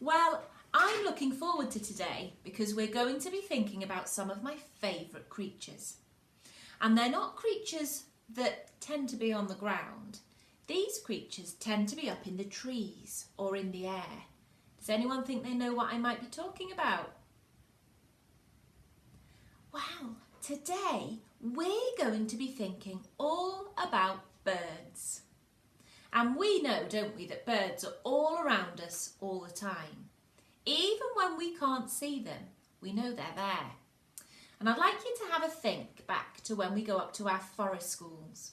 Well, I'm looking forward to today because we're going to be thinking about some of my favourite creatures. And they're not creatures that tend to be on the ground. These creatures tend to be up in the trees or in the air. Does anyone think they know what I might be talking about? Well, today we're going to be thinking all about birds. And we know, don't we, that birds are all around us all the time. Even when we can't see them, we know they're there. And I'd like you to have a think back to when we go up to our forest schools.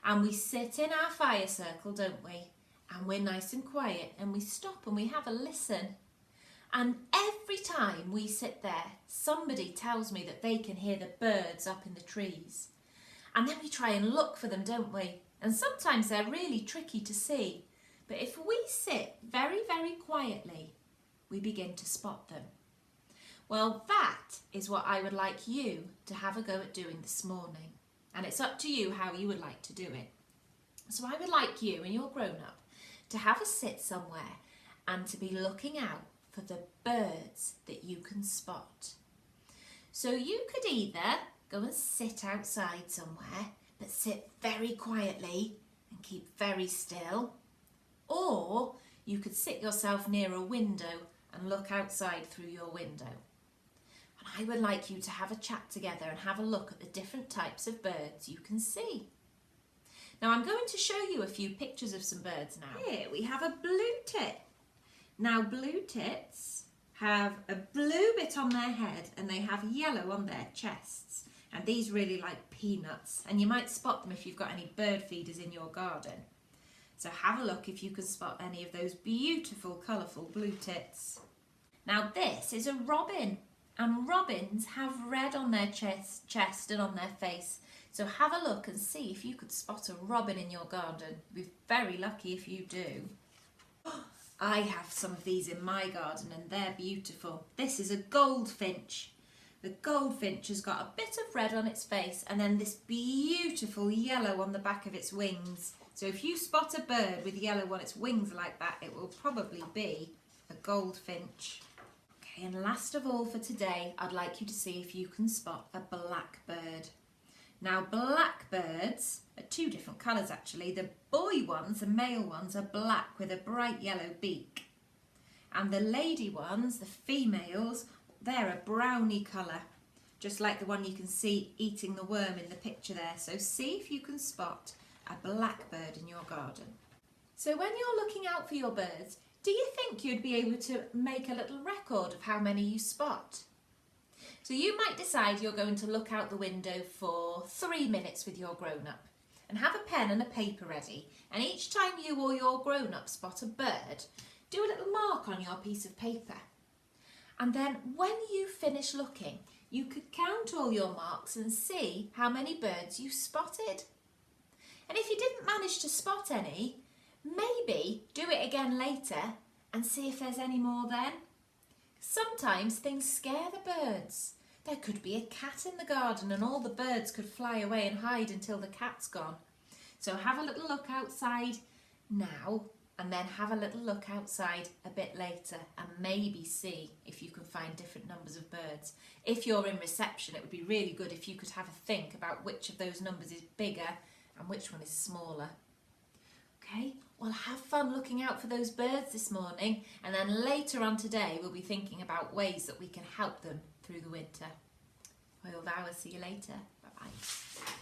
And we sit in our fire circle, don't we? And we're nice and quiet and we stop and we have a listen. And every time we sit there, somebody tells me that they can hear the birds up in the trees. And then we try and look for them, don't we? And sometimes they're really tricky to see. But if we sit very, very quietly, we begin to spot them. Well, that is what I would like you to have a go at doing this morning. And it's up to you how you would like to do it. So I would like you, when you're grown up, to have a sit somewhere and to be looking out for the birds that you can spot. So you could either go and sit outside somewhere, but sit very quietly and keep very still, or you could sit yourself near a window and look outside through your window. And I would like you to have a chat together and have a look at the different types of birds you can see. Now I'm going to show you a few pictures of some birds now. Here we have a blue tit. Now blue tits have a blue bit on their head and they have yellow on their chests. And these really like peanuts, and you might spot them if you've got any bird feeders in your garden. So have a look if you can spot any of those beautiful colourful blue tits. Now this is a robin, and robins have red on their chest and on their face. So have a look and see if you could spot a robin in your garden. You'd be very lucky if you do. I have some of these in my garden and they're beautiful. This is a goldfinch. The goldfinch has got a bit of red on its face and then this beautiful yellow on the back of its wings. So if you spot a bird with yellow on its wings like that, it will probably be a goldfinch. Okay, and last of all for today, I'd like you to see if you can spot a blackbird. Now blackbirds are two different colours actually. The boy ones, the male ones, are black with a bright yellow beak. And the lady ones, the females, they're a browny colour, just like the one you can see eating the worm in the picture there. So see if you can spot a blackbird in your garden. So when you're looking out for your birds, do you think you'd be able to make a little record of how many you spot? So you might decide you're going to look out the window for 3 minutes with your grown-up and have a pen and a paper ready, and each time you or your grown-up spot a bird, do a little mark on your piece of paper. And then when you finish looking, you could count all your marks and see how many birds you spotted. And if you didn't manage to spot any, maybe do it again later and see if there's any more then. Sometimes things scare the birds. There could be a cat in the garden and all the birds could fly away and hide until the cat's gone. So have a little look outside now and then have a little look outside a bit later and maybe see if you can find different numbers of birds. If you're in reception, it would be really good if you could have a think about which of those numbers is bigger and which one is smaller. Okay, well have fun looking out for those birds this morning, and then later on today we'll be thinking about ways that we can help them through the winter. Well, I'll see you later. Bye bye.